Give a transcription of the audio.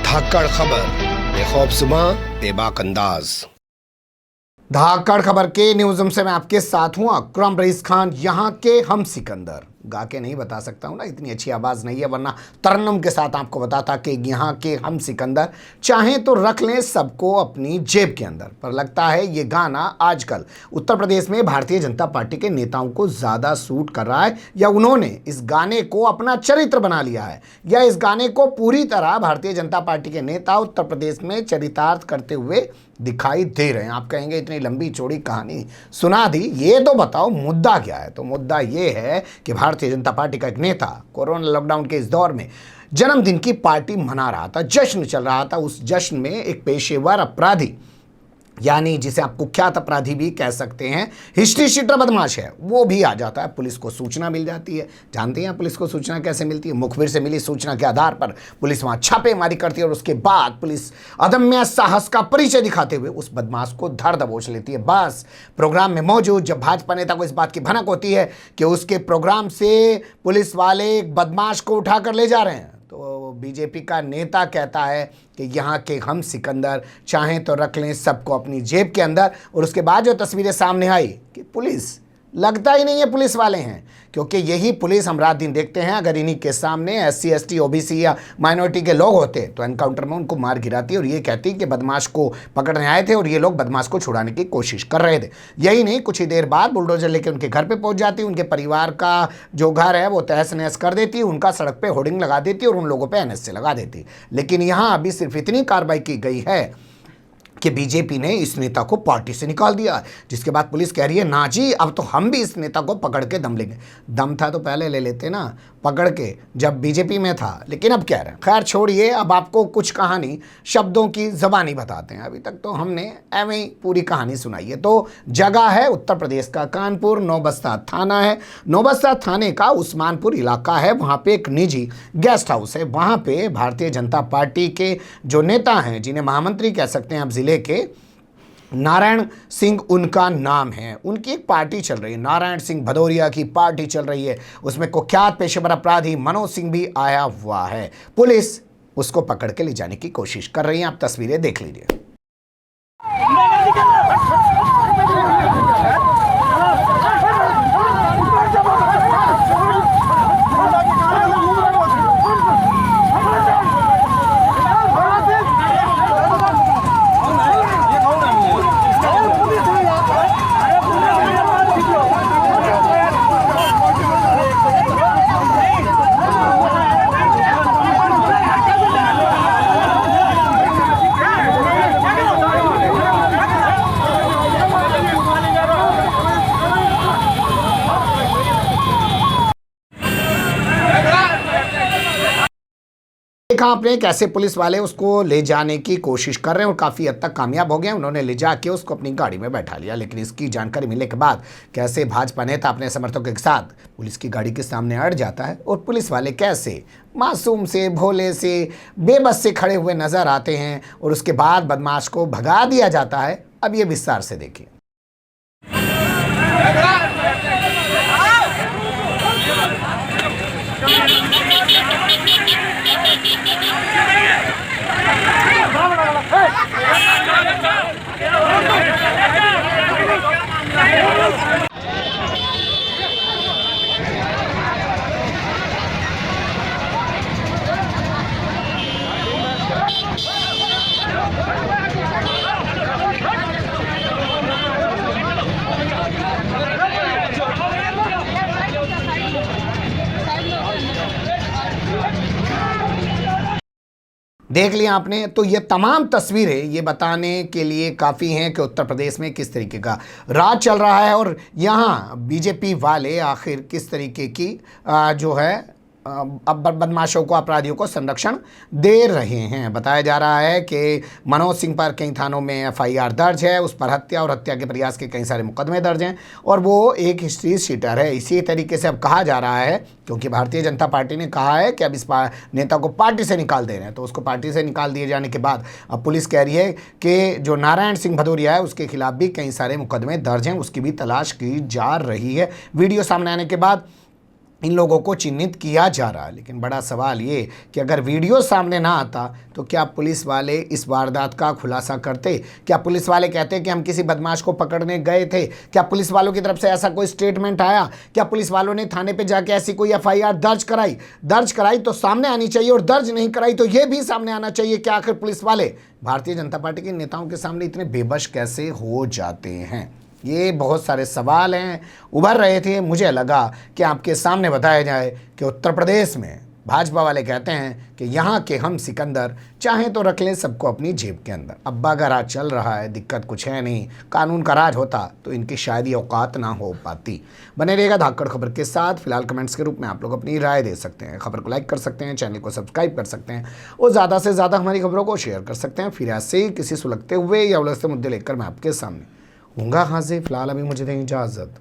धाकड़ खबर, बेखौफजुमा बेबाक अंदाज। धाकड़ खबर के न्यूज़रूम से मैं आपके साथ हूं अकरम रईस खान। यहाँ के हम सिकंदर गा के नहीं बता सकता हूं ना, इतनी अच्छी आवाज़ नहीं है, वरना तरन्नुम के साथ आपको बताता कि यहाँ के हम सिकंदर चाहें तो रख लें सबको अपनी जेब के अंदर। पर लगता है ये गाना आजकल उत्तर प्रदेश में भारतीय जनता पार्टी के नेताओं को ज़्यादा सूट कर रहा है, या उन्होंने इस गाने को अपना चरित्र बना लिया है, या इस गाने को पूरी तरह भारतीय जनता पार्टी के नेता उत्तर प्रदेश में चरितार्थ करते हुए दिखाई दे रहे हैं। आप कहेंगे इतनी लंबी चौड़ी कहानी सुना दी, ये तो बताओ मुद्दा क्या है। तो मुद्दा ये है कि भारतीय जनता पार्टी का एक नेता कोरोना लॉकडाउन के इस दौर में जन्मदिन की पार्टी मना रहा था, जश्न चल रहा था। उस जश्न में एक पेशेवर अपराधी, यानी जिसे आप कुख्यात अपराधी भी कह सकते हैं, हिस्ट्री शीटर बदमाश है, वो भी आ जाता है। पुलिस को सूचना मिल जाती है। जानते हैं पुलिस को सूचना कैसे मिलती है? मुखबिर से मिली सूचना के आधार पर पुलिस वहां छापेमारी करती है और उसके बाद पुलिस अदम्य साहस का परिचय दिखाते हुए उस बदमाश को धर दबोच लेती है। बस प्रोग्राम में मौजूद जब भाजपा नेता को इस बात की भनक होती है कि उसके प्रोग्राम से पुलिस वाले एक बदमाश को उठाकर ले जा रहे हैं, तो बीजेपी का नेता कहता है कि यहाँ के हम सिकंदर चाहें तो रख लें सबको अपनी जेब के अंदर। और उसके बाद जो तस्वीरें सामने आई कि पुलिस, लगता ही नहीं है पुलिस वाले हैं, क्योंकि यही पुलिस हम रात दिन देखते हैं। अगर इन्हीं के सामने SC ST OBC या माइनॉरिटी के लोग होते तो एनकाउंटर में उनको मार गिराती और ये कहती कि बदमाश को पकड़ने आए थे और ये लोग बदमाश को छुड़ाने की कोशिश कर रहे थे। यही नहीं, कुछ ही देर बाद बुलडोजर लेके उनके घर पे पहुंच जाती, उनके परिवार का जो घर है वो तहस नहस कर देती, उनका सड़क पे होर्डिंग लगा देती और उन लोगों पे NSA लगा देती। लेकिन यहाँ अभी सिर्फ इतनी कार्रवाई की गई है कि बीजेपी ने इस नेता को पार्टी से निकाल दिया, जिसके बाद पुलिस कह रही है ना जी, अब तो हम भी इस नेता को पकड़ के दम लेंगे। दम था तो पहले ले लेते ना, पकड़ के, जब बीजेपी में था। लेकिन अब कह रहे हैं, खैर छोड़िए, अब आपको कुछ कहानी शब्दों की ज़बानी बताते हैं। अभी तक तो हमने एवं ही पूरी कहानी सुनाई है। तो जगह है उत्तर प्रदेश का कानपुर, नौबस्ता थाना है। नौबस्ता थाने का उस्मानपुर इलाका है, वहाँ पे एक निजी गेस्ट हाउस है। वहाँ पे भारतीय जनता पार्टी के जो नेता हैं, जिन्हें महामंत्री कह सकते हैं आप जिले के, नारायण सिंह उनका नाम है, उनकी एक पार्टी चल रही है, नारायण सिंह भदौरिया की पार्टी चल रही है। उसमें कुख्यात पेशेवर अपराधी मनोज सिंह भी आया हुआ है। पुलिस उसको पकड़ के ले जाने की कोशिश कर रही है। आप तस्वीरें देख लीजिए। देखा आपने कैसे पुलिस वाले उसको ले जाने की कोशिश कर रहे हैं और काफ़ी हद तक कामयाब हो गए। उन्होंने ले जाके उसको अपनी गाड़ी में बैठा लिया। लेकिन इसकी जानकारी मिलने के बाद कैसे भाजपा नेता अपने समर्थकों के साथ पुलिस की गाड़ी के सामने अड़ जाता है और पुलिस वाले कैसे मासूम से, भोले से, बेबस से खड़े हुए नजर आते हैं और उसके बाद बदमाश को भगा दिया जाता है। अब ये विस्तार से देखिए। देख लिया आपने। तो ये तमाम तस्वीरें ये बताने के लिए काफ़ी हैं कि उत्तर प्रदेश में किस तरीके का राज चल रहा है और यहाँ बीजेपी वाले आखिर किस तरीके की जो है अब बदमाशों को, अपराधियों को संरक्षण दे रहे हैं। बताया जा रहा है कि मनोज सिंह पर कई थानों में FIR दर्ज है, उस पर हत्या और हत्या के प्रयास के कई सारे मुकदमे दर्ज हैं और वो एक हिस्ट्री शीटर है। इसी तरीके से अब कहा जा रहा है, क्योंकि भारतीय जनता पार्टी ने कहा है कि अब इस नेता को पार्टी से निकाल दे रहे हैं, तो उसको पार्टी से निकाल दिए जाने के बाद अब पुलिस कह रही है कि जो नारायण सिंह भदौरिया है उसके खिलाफ भी कई सारे मुकदमे दर्ज हैं, उसकी भी तलाश की जा रही है। वीडियो सामने आने के बाद इन लोगों को चिन्हित किया जा रहा है। लेकिन बड़ा सवाल ये कि अगर वीडियो सामने ना आता तो क्या पुलिस वाले इस वारदात का खुलासा करते? क्या पुलिस वाले कहते कि हम किसी बदमाश को पकड़ने गए थे? क्या पुलिस वालों की तरफ से ऐसा कोई स्टेटमेंट आया? क्या पुलिस वालों ने थाने पे जाके ऐसी कोई एफआईआर दर्ज कराई तो सामने आनी चाहिए, और दर्ज नहीं कराई तो ये भी सामने आना चाहिए कि आखिर पुलिस वाले भारतीय जनता पार्टी के नेताओं के सामने इतने बेबस कैसे हो जाते हैं। ये बहुत सारे सवाल हैं उभर रहे थे। मुझे लगा कि आपके सामने बताया जाए कि उत्तर प्रदेश में भाजपा वाले कहते हैं कि यहाँ के हम सिकंदर चाहें तो रख लें सबको अपनी जेब के अंदर। अब्बा का राज चल रहा है, दिक्कत कुछ है नहीं। कानून का राज होता तो इनकी शायद ये औकात ना हो पाती। बने रहेगा धाकड़ खबर के साथ। फिलहाल कमेंट्स के रूप में आप लोग अपनी राय दे सकते हैं, खबर को लाइक कर सकते हैं, चैनल को सब्सक्राइब कर सकते हैं और ज़्यादा से ज़्यादा हमारी खबरों को शेयर कर सकते हैं। फिर ऐसे ही किसी सुलगते हुए या उलझते मुद्दे लेकर मैं आपके सामने होऊंगा हाजिर। फिलहाल अभी मुझे दें इजाज़त।